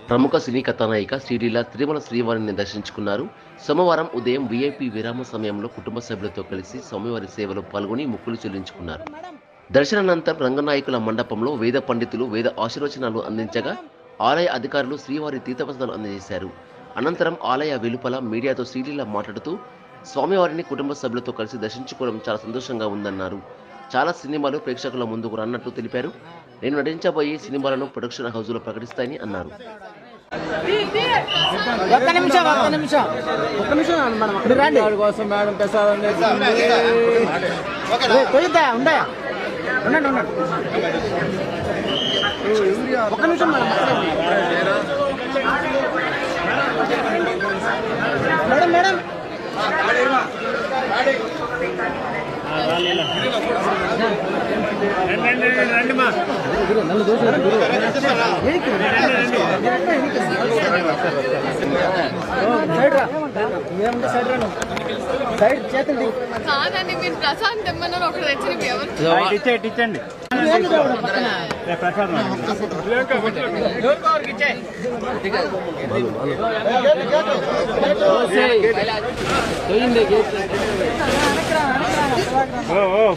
ప్రముఖ సినీ కథానాయిక శ్రీలీల తిరుమల శ్రీవారిని దర్శించుకున్నారు. సోమవారం ఉదయం వీఐపీ విరామ సమయంలో కుటుంబ సభ్యులతో కలిసి స్వామివారి సేవలో పాల్గొని మొక్కులు చెల్లించుకున్నారు. దర్శనానంతరం రంగనాయకుల మండపంలో వేద పండితులు వేద ఆశీర్వచనాలు అందించగా ఆలయ అధికారులు శ్రీవారి తీర్థవస్త్రాలు అందజేశారు. అనంతరం ఆలయ వెలుపల మీడియాతో శ్రీలీల మాట్లాడుతూ స్వామివారిని కుటుంబ సభ్యులతో కలిసి దర్శించుకోవడం చాలా సంతోషంగా ఉందన్నారు. చాలా సినిమాలు ప్రేక్షకుల ముందుకు రాన్నట్టు తెలిపారు. నేను నటించబోయే సినిమాలను ప్రొడక్షన్ హౌస్లో ప్రకటిస్తాయని అన్నారు. కాదండి, మీరు ప్రసాద్ తెమ్మన్నారు ఒకటి తెచ్చి ఎవరు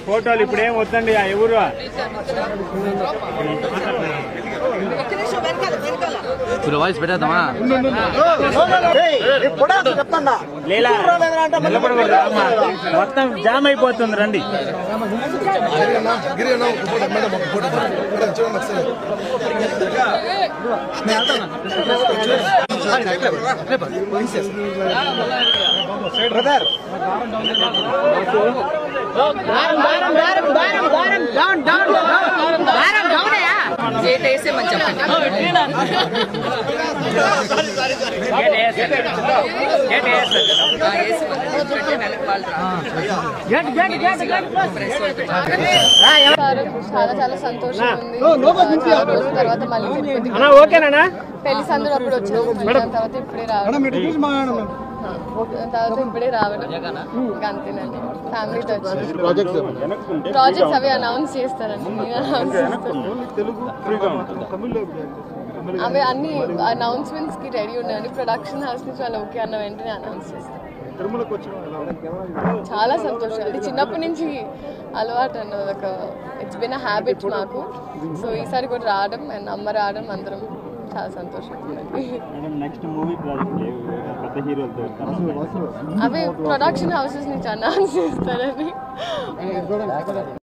ఫోటోలు ఇప్పుడు ఏం వద్దండి. ఆ ఎవరు వాయిస్ పెట్టేద్దామా? మొత్తం జామ్ అయిపోతుంది. రండి. వేసేమని చెప్పండి. చాలా చాలా సంతోషం ఉంది. తర్వాత మళ్ళీ పెళ్లి సందర్భం అప్పుడు వచ్చాను. తర్వాత ఇప్పుడే రావడం అంతేనండి. ఫ్యామిలీతో వచ్చి ప్రాజెక్ట్స్ అవి అనౌన్స్ చేస్తారండి. అవి అన్ని అనౌన్స్మెంట్స్ కి రెడీ ఉన్నాయని ప్రొడక్షన్ హౌస్ నుంచి వాళ్ళు ఓకే అన్న వెంటనే అనౌన్స్ చేస్తారు. చాలా సంతోషం. అది చిన్నప్పటి నుంచి అలవాటు అన్న ఒక ఇట్స్ బిన్ అ హ్యాబిట్ మాకు. సో ఈసారి కూడా రావడం అండ్ అమ్మ రావడం అందరం చాలా సంతోషం. అవి ప్రొడక్షన్ హౌసెస్ నుంచి అనౌన్స్ చేస్తారని.